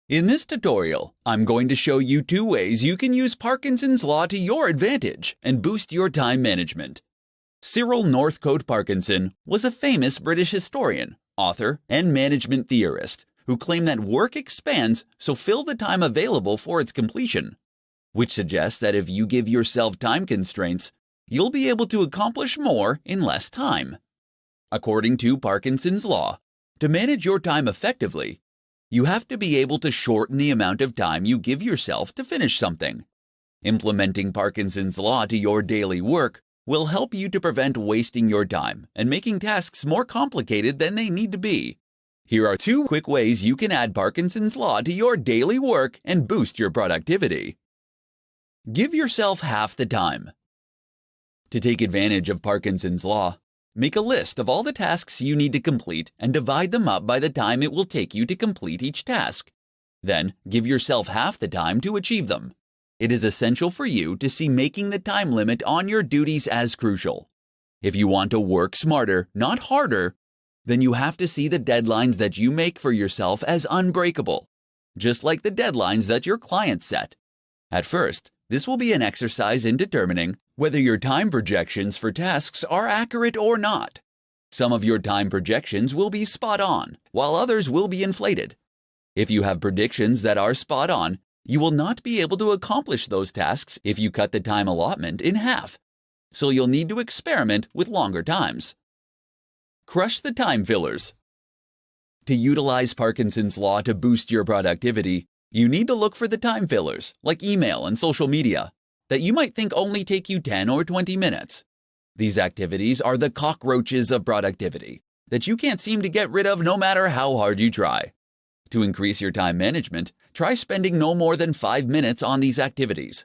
In this tutorial, I'm going to show you 2 ways you can use Parkinson's Law to your advantage and boost your time management. Cyril Northcote Parkinson was a famous British historian, author, and management theorist who claimed that work expands, so fill the time available for its completion, which suggests that if you give yourself time constraints, you'll be able to accomplish more in less time. According to Parkinson's Law, to manage your time effectively, you have to be able to shorten the amount of time you give yourself to finish something. Implementing Parkinson's Law to your daily work will help you to prevent wasting your time and making tasks more complicated than they need to be. Here are 2 quick ways you can add Parkinson's Law to your daily work and boost your productivity. Give yourself half the time. To take advantage of Parkinson's Law, make a list of all the tasks you need to complete and divide them up by the time it will take you to complete each task. Then, give yourself half the time to achieve them. It is essential for you to see making the time limit on your duties as crucial. If you want to work smarter, not harder, then you have to see the deadlines that you make for yourself as unbreakable, just like the deadlines that your clients set. At first, this will be an exercise in determining whether your time projections for tasks are accurate or not. Some of your time projections will be spot on, while others will be inflated. If you have predictions that are spot on, you will not be able to accomplish those tasks if you cut the time allotment in half, so you'll need to experiment with longer times. Crush the time fillers. To utilize Parkinson's Law to boost your productivity, you need to look for the time fillers, like email and social media, that you might think only take you 10 or 20 minutes. These activities are the cockroaches of productivity that you can't seem to get rid of no matter how hard you try. To increase your time management, try spending no more than 5 minutes on these activities.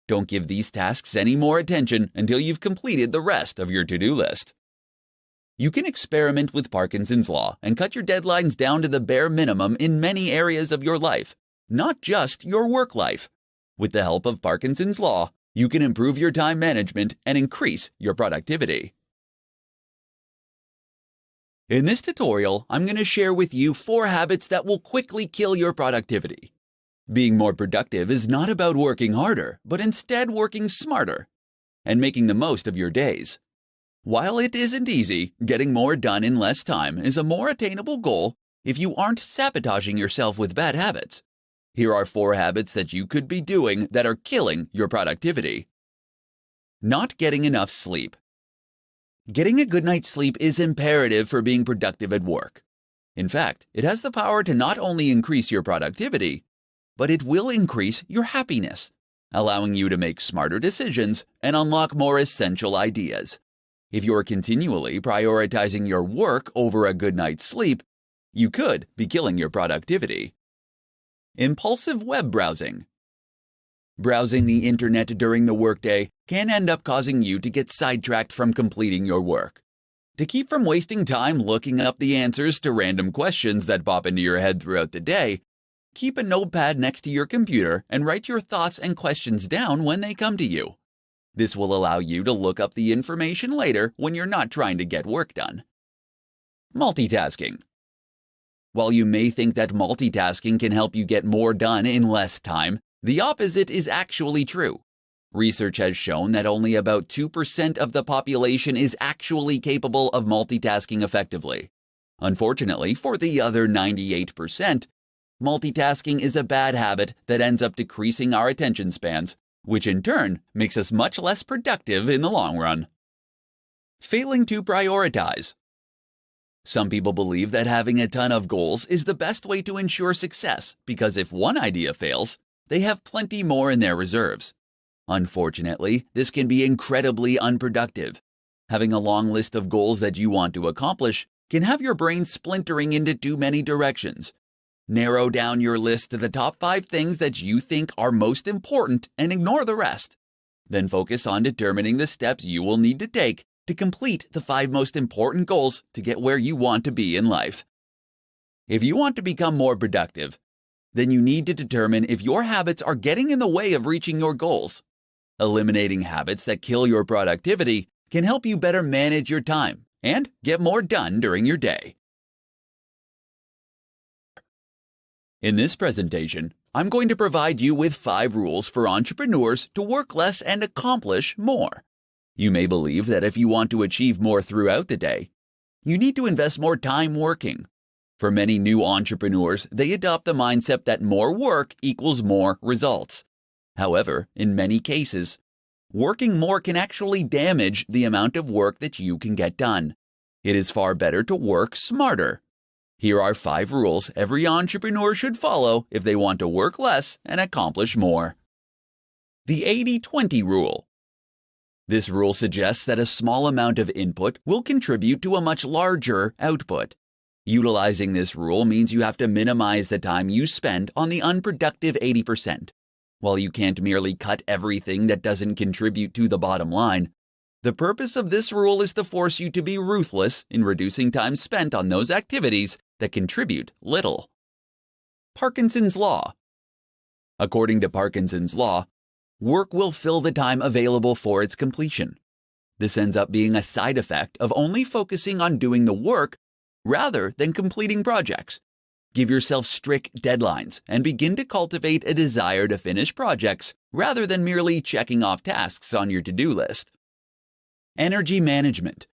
Don't give these tasks any more attention until you've completed the rest of your to-do list. You can experiment with Parkinson's Law and cut your deadlines down to the bare minimum in many areas of your life, not just your work life. With the help of Parkinson's Law, you can improve your time management and increase your productivity. In this tutorial, I'm going to share with you 4 habits that will quickly kill your productivity. Being more productive is not about working harder, but instead working smarter and making the most of your days. While it isn't easy, getting more done in less time is a more attainable goal if you aren't sabotaging yourself with bad habits. Here are 4 habits that you could be doing that are killing your productivity. Not getting enough sleep. Getting a good night's sleep is imperative for being productive at work. In fact, it has the power to not only increase your productivity, but it will increase your happiness, allowing you to make smarter decisions and unlock more essential ideas. If you're continually prioritizing your work over a good night's sleep, you could be killing your productivity. Impulsive web browsing. Browsing the internet during the workday can end up causing you to get sidetracked from completing your work. To keep from wasting time looking up the answers to random questions that pop into your head throughout the day, keep a notepad next to your computer and write your thoughts and questions down when they come to you. This will allow you to look up the information later when you're not trying to get work done. Multitasking. While you may think that multitasking can help you get more done in less time, the opposite is actually true. Research has shown that only about 2% of the population is actually capable of multitasking effectively. Unfortunately, for the other 98%, multitasking is a bad habit that ends up decreasing our attention spans, which in turn makes us much less productive in the long run. Failing to prioritize. Some people believe that having a ton of goals is the best way to ensure success because if one idea fails, they have plenty more in their reserves. Unfortunately, this can be incredibly unproductive. Having a long list of goals that you want to accomplish can have your brain splintering into too many directions. Narrow down your list to the top 5 things that you think are most important and ignore the rest. Then focus on determining the steps you will need to take to complete the 5 most important goals to get where you want to be in life. If you want to become more productive, then you need to determine if your habits are getting in the way of reaching your goals. Eliminating habits that kill your productivity can help you better manage your time and get more done during your day. In this presentation, I'm going to provide you with 5 rules for entrepreneurs to work less and accomplish more. You may believe that if you want to achieve more throughout the day, you need to invest more time working. For many new entrepreneurs, they adopt the mindset that more work equals more results. However, in many cases, working more can actually damage the amount of work that you can get done. It is far better to work smarter. Here are 5 rules every entrepreneur should follow if they want to work less and accomplish more. The 80-20 rule. This rule suggests that a small amount of input will contribute to a much larger output. Utilizing this rule means you have to minimize the time you spend on the unproductive 80%. While you can't merely cut everything that doesn't contribute to the bottom line, the purpose of this rule is to force you to be ruthless in reducing time spent on those activities that contribute little. Parkinson's Law. According to Parkinson's Law, work will fill the time available for its completion. This ends up being a side effect of only focusing on doing the work rather than completing projects. Give yourself strict deadlines and begin to cultivate a desire to finish projects rather than merely checking off tasks on your to-do list. Energy management.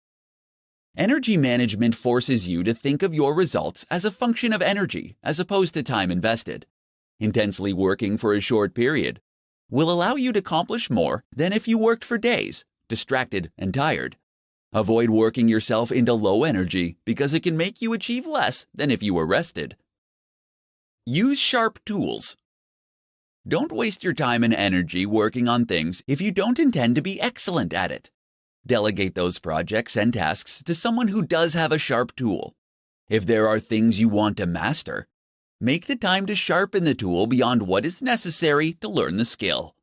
Energy management forces you to think of your results as a function of energy as opposed to time invested. Intensely working for a short period will allow you to accomplish more than if you worked for days, distracted and tired. Avoid working yourself into low energy because it can make you achieve less than if you were rested. Use sharp tools. Don't waste your time and energy working on things if you don't intend to be excellent at it. Delegate those projects and tasks to someone who does have a sharp tool. If there are things you want to master, make the time to sharpen the tool beyond what is necessary to learn the skill.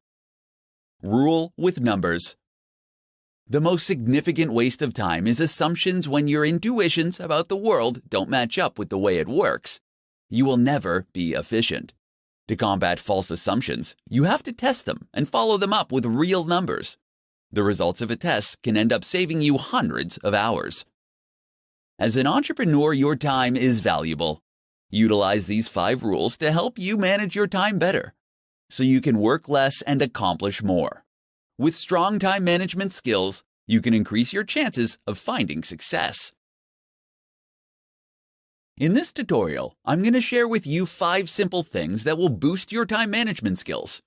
Rule with numbers. The most significant waste of time is assumptions when your intuitions about the world don't match up with the way it works. You will never be efficient. To combat false assumptions, you have to test them and follow them up with real numbers. The results of a test can end up saving you hundreds of hours. As an entrepreneur, your time is valuable. Utilize these 5 rules to help you manage your time better, so you can work less and accomplish more. With strong time management skills, you can increase your chances of finding success. In this tutorial, I'm going to share with you 5 simple things that will boost your time management skills.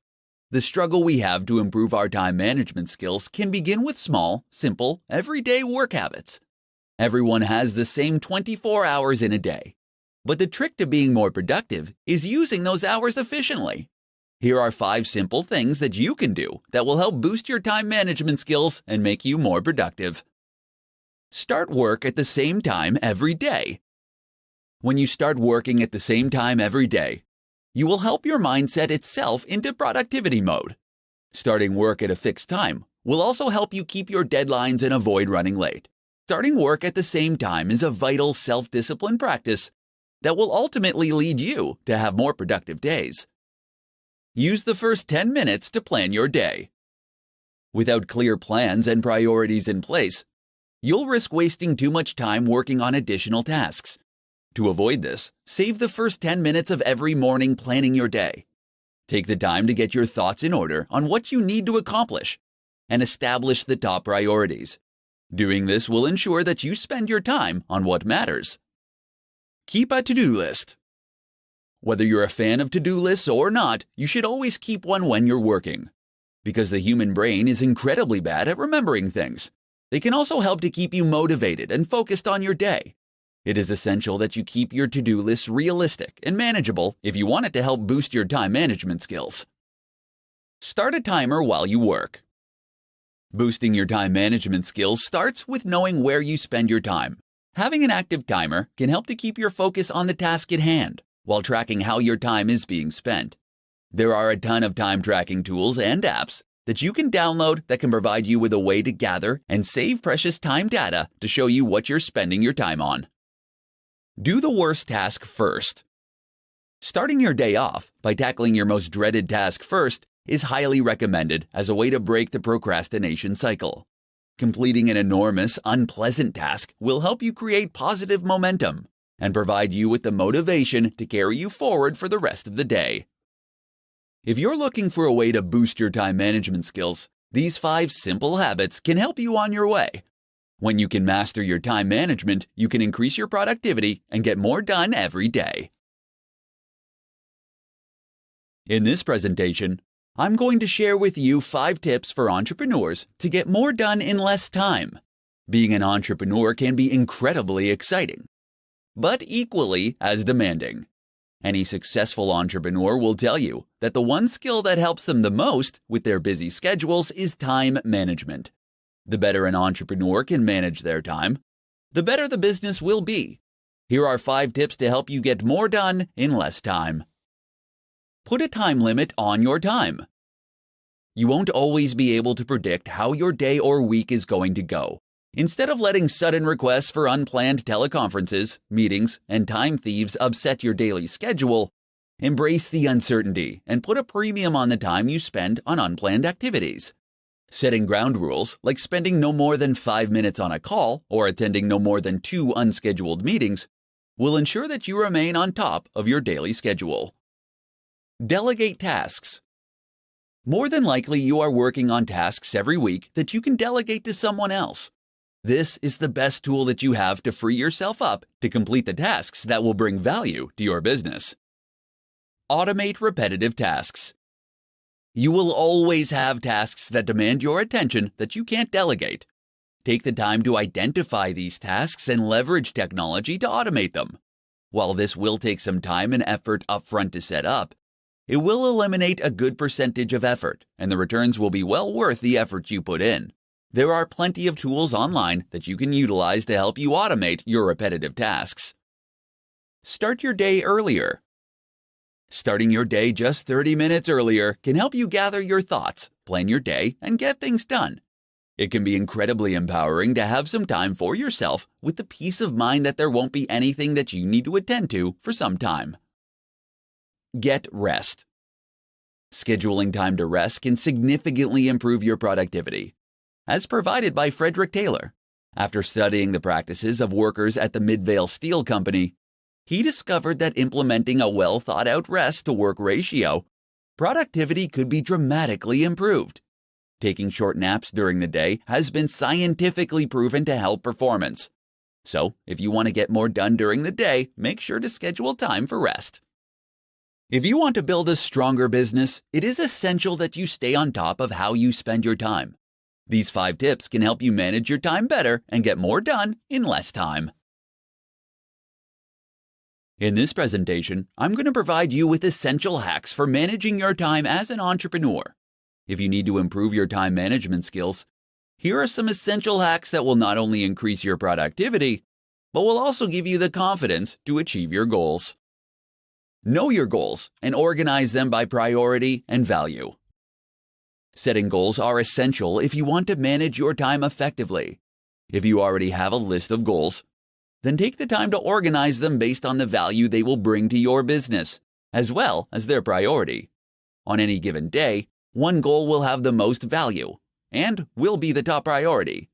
The struggle we have to improve our time management skills can begin with small, simple, everyday work habits. Everyone has the same 24 hours in a day, but the trick to being more productive is using those hours efficiently. Here are 5 simple things that you can do that will help boost your time management skills and make you more productive. Start work at the same time every day. When you start working at the same time every day, you will help your mind set itself into productivity mode. Starting work at a fixed time will also help you keep your deadlines and avoid running late. Starting work at the same time is a vital self-discipline practice that will ultimately lead you to have more productive days. Use the first 10 minutes to plan your day. Without clear plans and priorities in place, you'll risk wasting too much time working on additional tasks. To avoid this, save the first 10 minutes of every morning planning your day. Take the time to get your thoughts in order on what you need to accomplish and establish the top priorities. Doing this will ensure that you spend your time on what matters. Keep a to-do list. Whether you're a fan of to-do lists or not, you should always keep one when you're working. Because the human brain is incredibly bad at remembering things, they can also help to keep you motivated and focused on your day. It is essential that you keep your to-do lists realistic and manageable if you want it to help boost your time management skills. Start a timer while you work. Boosting your time management skills starts with knowing where you spend your time. Having an active timer can help to keep your focus on the task at hand while tracking how your time is being spent. There are a ton of time tracking tools and apps that you can download that can provide you with a way to gather and save precious time data to show you what you're spending your time on. Do the worst task first. Starting your day off by tackling your most dreaded task first is highly recommended as a way to break the procrastination cycle. Completing an enormous, unpleasant task will help you create positive momentum. and provide you with the motivation to carry you forward for the rest of the day. If you're looking for a way to boost your time management skills, these 5 simple habits can help you on your way. When you can master your time management, you can increase your productivity and get more done every day. In this presentation, I'm going to share with you 5 tips for entrepreneurs to get more done in less time. Being an entrepreneur can be incredibly exciting, but equally as demanding. Any successful entrepreneur will tell you that the one skill that helps them the most with their busy schedules is time management. The better an entrepreneur can manage their time, the better the business will be. Here are 5 tips to help you get more done in less time. Put a time limit on your time. You won't always be able to predict how your day or week is going to go. Instead of letting sudden requests for unplanned teleconferences, meetings, and time thieves upset your daily schedule, embrace the uncertainty and put a premium on the time you spend on unplanned activities. Setting ground rules, like spending no more than 5 minutes on a call or attending no more than 2 unscheduled meetings, will ensure that you remain on top of your daily schedule. Delegate tasks. More than likely, you are working on tasks every week that you can delegate to someone else. This is the best tool that you have to free yourself up to complete the tasks that will bring value to your business. Automate repetitive tasks. You will always have tasks that demand your attention that you can't delegate. Take the time to identify these tasks and leverage technology to automate them. While this will take some time and effort upfront to set up, it will eliminate a good percentage of effort, and the returns will be well worth the effort you put in. There are plenty of tools online that you can utilize to help you automate your repetitive tasks. Start your day earlier. Starting your day just 30 minutes earlier can help you gather your thoughts, plan your day, and get things done. It can be incredibly empowering to have some time for yourself with the peace of mind that there won't be anything that you need to attend to for some time. Get rest. Scheduling time to rest can significantly improve your productivity. As provided by Frederick Taylor, after studying the practices of workers at the Midvale Steel Company, he discovered that implementing a well-thought-out rest-to-work ratio, productivity could be dramatically improved. Taking short naps during the day has been scientifically proven to help performance. So, if you want to get more done during the day, make sure to schedule time for rest. If you want to build a stronger business, it is essential that you stay on top of how you spend your time. These 5 tips can help you manage your time better and get more done in less time. In this presentation, I'm going to provide you with essential hacks for managing your time as an entrepreneur. If you need to improve your time management skills, here are some essential hacks that will not only increase your productivity, but will also give you the confidence to achieve your goals. Know your goals and organize them by priority and value. Setting goals are essential if you want to manage your time effectively. If you already have a list of goals, then take the time to organize them based on the value they will bring to your business, as well as their priority. On any given day, one goal will have the most value and will be the top priority.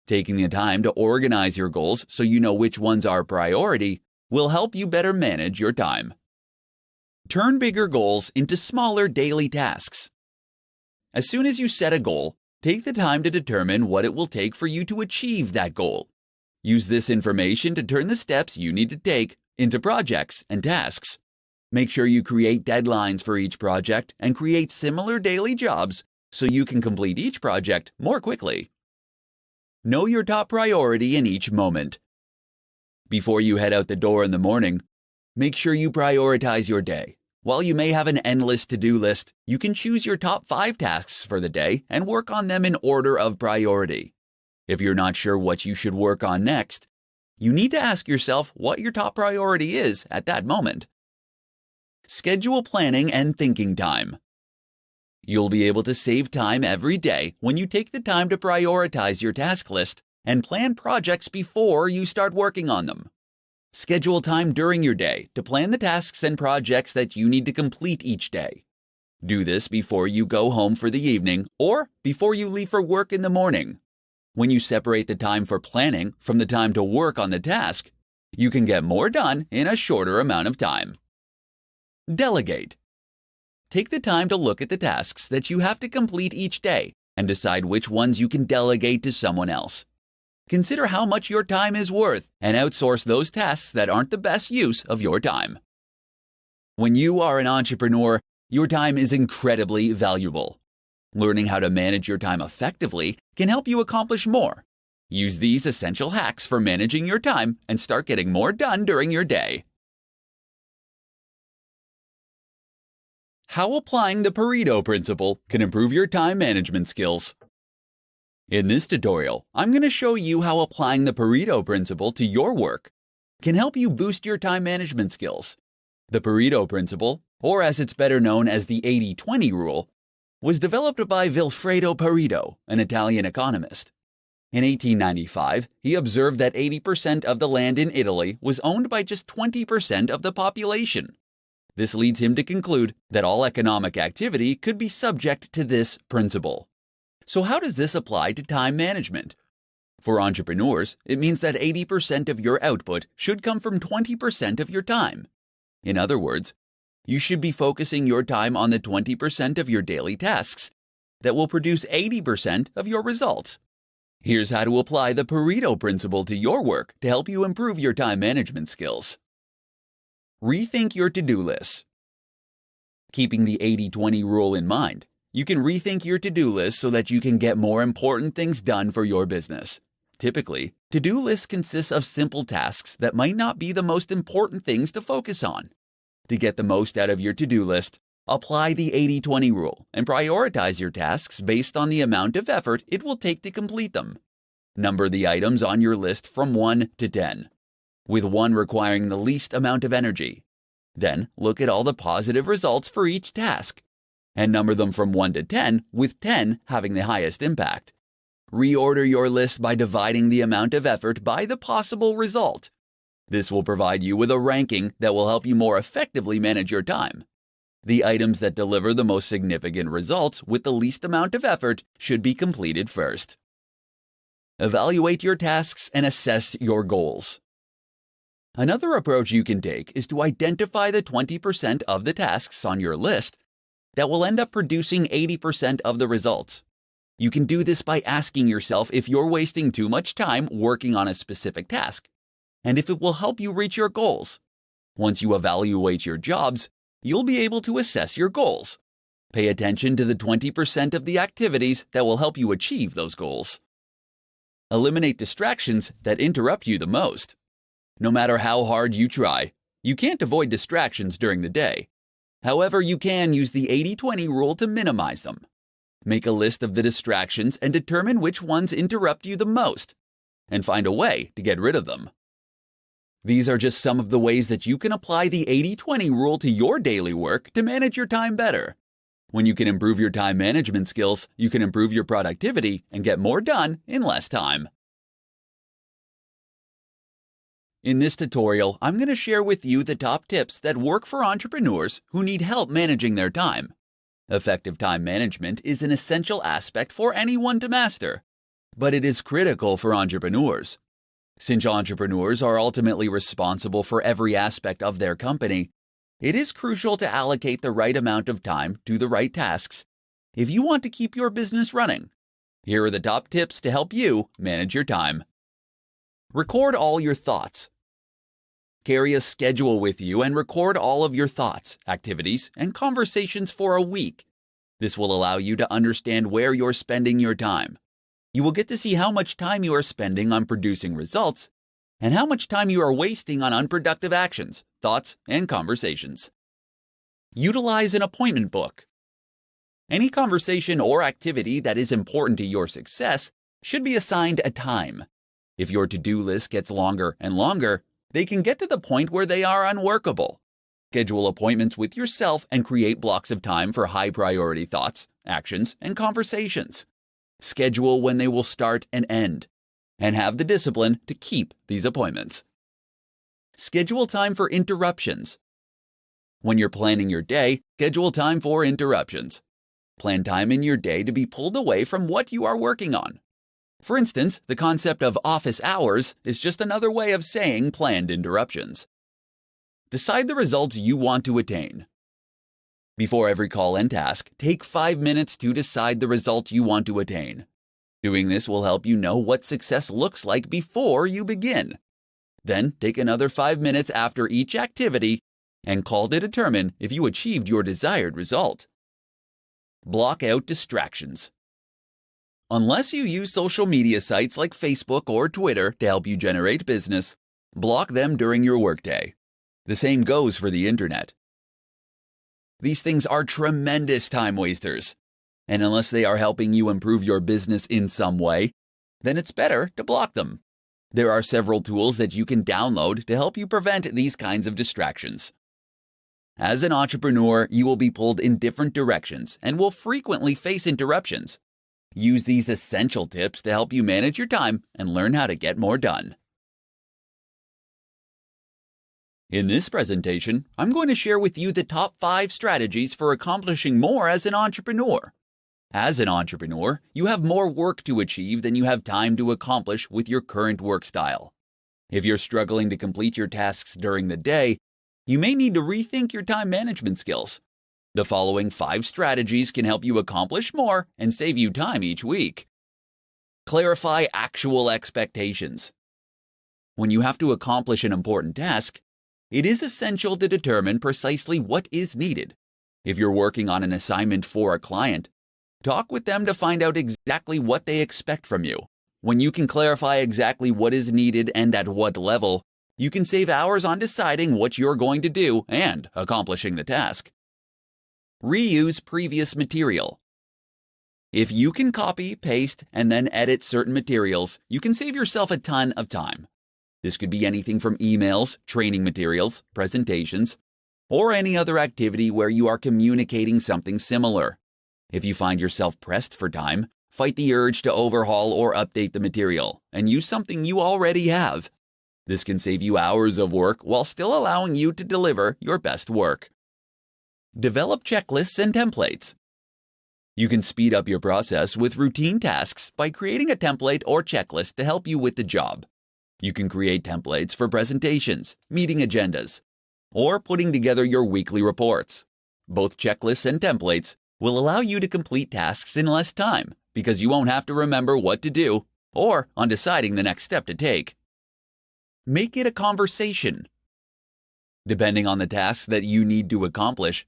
Taking the time to organize your goals so you know which ones are priority will help you better manage your time. Turn bigger goals into smaller daily tasks. As soon as you set a goal, take the time to determine what it will take for you to achieve that goal. Use this information to turn the steps you need to take into projects and tasks. Make sure you create deadlines for each project and create similar daily jobs so you can complete each project more quickly. Know your top priority in each moment. Before you head out the door in the morning, make sure you prioritize your day. While you may have an endless to-do list, you can choose your top 5 tasks for the day and work on them in order of priority. If you're not sure what you should work on next, you need to ask yourself what your top priority is at that moment. Schedule planning and thinking time. You'll be able to save time every day when you take the time to prioritize your task list and plan projects before you start working on them. Schedule time during your day to plan the tasks and projects that you need to complete each day. Do this before you go home for the evening or before you leave for work in the morning. When you separate the time for planning from the time to work on the task, You can get more done in a shorter amount of time. Delegate. Take the time to look at the tasks that you have to complete each day and decide which ones you can delegate to someone else. Consider how much your time is worth and outsource those tasks that aren't the best use of your time. When you are an entrepreneur, your time is incredibly valuable. Learning how to manage your time effectively can help you accomplish more. Use these essential hacks for managing your time and start getting more done during your day. How applying the Pareto principle can improve your time management skills. In this tutorial, I'm going to show you how applying the Pareto principle to your work can help you boost your time management skills. The Pareto principle, or as it's better known as the 80-20 rule, was developed by Vilfredo Pareto, an Italian economist. In 1895, he observed that 80% of the land in Italy was owned by just 20% of the population. This leads him to conclude that all economic activity could be subject to this principle. So how does this apply to time management? For entrepreneurs, it means that 80% of your output should come from 20% of your time. In other words, you should be focusing your time on the 20% of your daily tasks that will produce 80% of your results. Here's how to apply the Pareto principle to your work to help you improve your time management skills. Rethink your to-do list. Keeping the 80-20 rule in mind, you can rethink your to-do list so that you can get more important things done for your business. Typically, to-do lists consist of simple tasks that might not be the most important things to focus on. To get the most out of your to-do list, apply the 80-20 rule and prioritize your tasks based on the amount of effort it will take to complete them. Number the items on your list from 1 to 10, with 1 requiring the least amount of energy. Then look at all the positive results for each task, and number them from 1 to 10, with 10 having the highest impact. Reorder your list by dividing the amount of effort by the possible result. This will provide you with a ranking that will help you more effectively manage your time. The items that deliver the most significant results with the least amount of effort should be completed first. Evaluate your tasks and assess your goals. Another approach you can take is to identify the 20% of the tasks on your list that will end up producing 80% of the results. You can do this by asking yourself if you're wasting too much time working on a specific task, and if it will help you reach your goals. Once you evaluate your jobs, you'll be able to assess your goals. Pay attention to the 20% of the activities that will help you achieve those goals. Eliminate distractions that interrupt you the most. No matter how hard you try, you can't avoid distractions during the day. However, you can use the 80-20 rule to minimize them. Make a list of the distractions and determine which ones interrupt you the most, and find a way to get rid of them. These are just some of the ways that you can apply the 80-20 rule to your daily work to manage your time better. When you can improve your time management skills, you can improve your productivity and get more done in less time. In this tutorial, I'm going to share with you the top tips that work for entrepreneurs who need help managing their time. Effective time management is an essential aspect for anyone to master, but it is critical for entrepreneurs. Since entrepreneurs are ultimately responsible for every aspect of their company, it is crucial to allocate the right amount of time to the right tasks if you want to keep your business running. Here are the top tips to help you manage your time. Record all your thoughts. Carry a schedule with you and record all of your thoughts, activities, and conversations for a week. This will allow you to understand where you're spending your time. You will get to see how much time you are spending on producing results and how much time you are wasting on unproductive actions, thoughts, and conversations. Utilize an appointment book. Any conversation or activity that is important to your success should be assigned a time. If your to-do list gets longer and longer, they can get to the point where they are unworkable. Schedule appointments with yourself and create blocks of time for high-priority thoughts, actions, and conversations. Schedule when they will start and end, and have the discipline to keep these appointments. Schedule time for interruptions. When you're planning your day, schedule time for interruptions. Plan time in your day to be pulled away from what you are working on. For instance, the concept of office hours is just another way of saying planned interruptions. Decide the results you want to attain. Before every call and task, take 5 minutes to decide the results you want to attain. Doing this will help you know what success looks like before you begin. Then take another 5 minutes after each activity and call to determine if you achieved your desired result. Block out distractions. Unless you use social media sites like Facebook or Twitter to help you generate business, block them during your workday. The same goes for the internet. These things are tremendous time wasters, and unless they are helping you improve your business in some way, then it's better to block them. There are several tools that you can download to help you prevent these kinds of distractions. As an entrepreneur, you will be pulled in different directions and will frequently face interruptions. Use these essential tips to help you manage your time and learn how to get more done. In this presentation, I'm going to share with you the top 5 strategies for accomplishing more as an entrepreneur. As an entrepreneur, you have more work to achieve than you have time to accomplish with your current work style. If you're struggling to complete your tasks during the day, you may need to rethink your time management skills. The following 5 strategies can help you accomplish more and save you time each week. Clarify actual expectations. When you have to accomplish an important task, it is essential to determine precisely what is needed. If you're working on an assignment for a client, talk with them to find out exactly what they expect from you. When you can clarify exactly what is needed and at what level, you can save hours on deciding what you're going to do and accomplishing the task. Reuse previous material. If you can copy, paste, and then edit certain materials, you can save yourself a ton of time. This could be anything from emails, training materials, presentations, or any other activity where you are communicating something similar. If you find yourself pressed for time, fight the urge to overhaul or update the material and use something you already have. This can save you hours of work while still allowing you to deliver your best work. Develop checklists and templates. You can speed up your process with routine tasks by creating a template or checklist to help you with the job. You can create templates for presentations, meeting agendas, or putting together your weekly reports. Both checklists and templates will allow you to complete tasks in less time because you won't have to remember what to do or on deciding the next step to take. Make it a conversation. Depending on the tasks that you need to accomplish,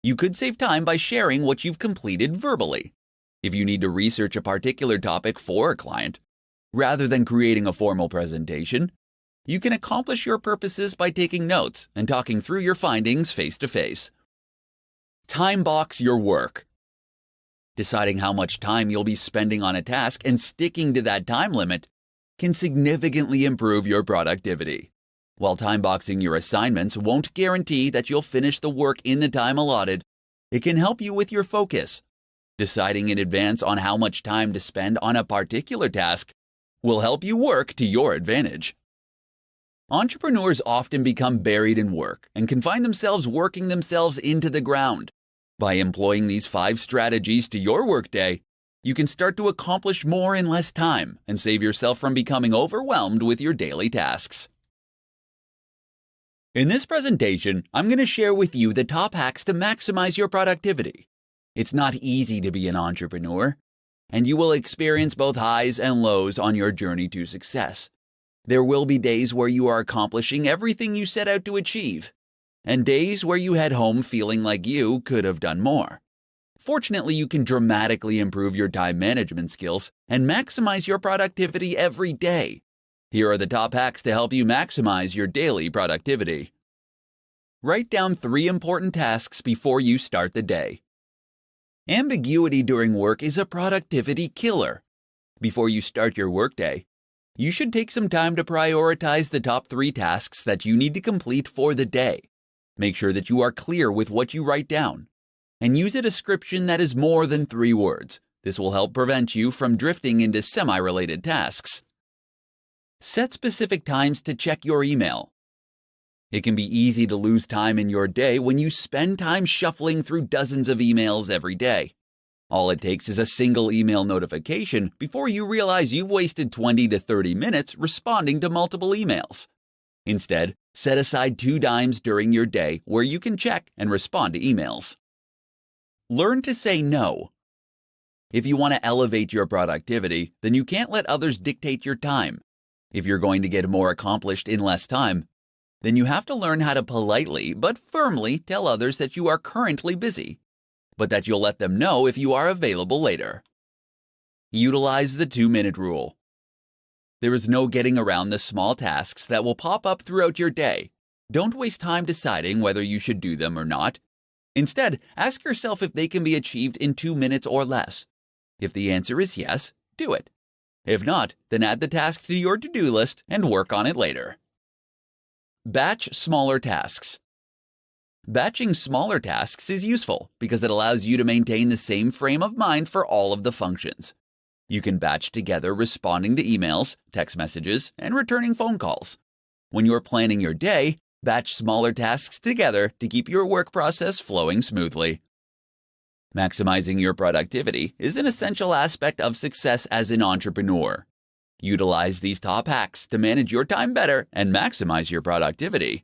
you could save time by sharing what you've completed verbally. If you need to research a particular topic for a client, rather than creating a formal presentation, you can accomplish your purposes by taking notes and talking through your findings face to face. Time box your work. Deciding how much time you'll be spending on a task and sticking to that time limit can significantly improve your productivity. While time boxing your assignments won't guarantee that you'll finish the work in the time allotted, it can help you with your focus. Deciding in advance on how much time to spend on a particular task will help you work to your advantage. Entrepreneurs often become buried in work and can find themselves working themselves into the ground. By employing these 5 strategies to your workday, you can start to accomplish more in less time and save yourself from becoming overwhelmed with your daily tasks. In this presentation, I'm going to share with you the top hacks to maximize your productivity. It's not easy to be an entrepreneur, and you will experience both highs and lows on your journey to success. There will be days where you are accomplishing everything you set out to achieve, and days where you head home feeling like you could have done more. Fortunately, you can dramatically improve your time management skills and maximize your productivity every day. Here are the top hacks to help you maximize your daily productivity. Write down 3 important tasks before you start the day. Ambiguity during work is a productivity killer. Before you start your workday, you should take some time to prioritize the top 3 tasks that you need to complete for the day. Make sure that you are clear with what you write down, and use a description that is more than 3 words. This will help prevent you from drifting into semi-related tasks. Set specific times to check your email. It can be easy to lose time in your day when you spend time shuffling through dozens of emails every day. All it takes is a single email notification before you realize you've wasted 20 to 30 minutes responding to multiple emails. Instead, set aside 2 dimes during your day where you can check and respond to emails. Learn to say no. If you want to elevate your productivity, then you can't let others dictate your time. If you're going to get more accomplished in less time, then you have to learn how to politely but firmly tell others that you are currently busy, but that you'll let them know if you are available later. Utilize the 2-minute rule. There is no getting around the small tasks that will pop up throughout your day. Don't waste time deciding whether you should do them or not. Instead, ask yourself if they can be achieved in 2 minutes or less. If the answer is yes, do it. If not, then add the task to your to-do list and work on it later. Batch smaller tasks. Batching smaller tasks is useful because it allows you to maintain the same frame of mind for all of the functions. You can batch together responding to emails, text messages, and returning phone calls. When you're planning your day, batch smaller tasks together to keep your work process flowing smoothly. Maximizing your productivity is an essential aspect of success as an entrepreneur. Utilize these top hacks to manage your time better and maximize your productivity.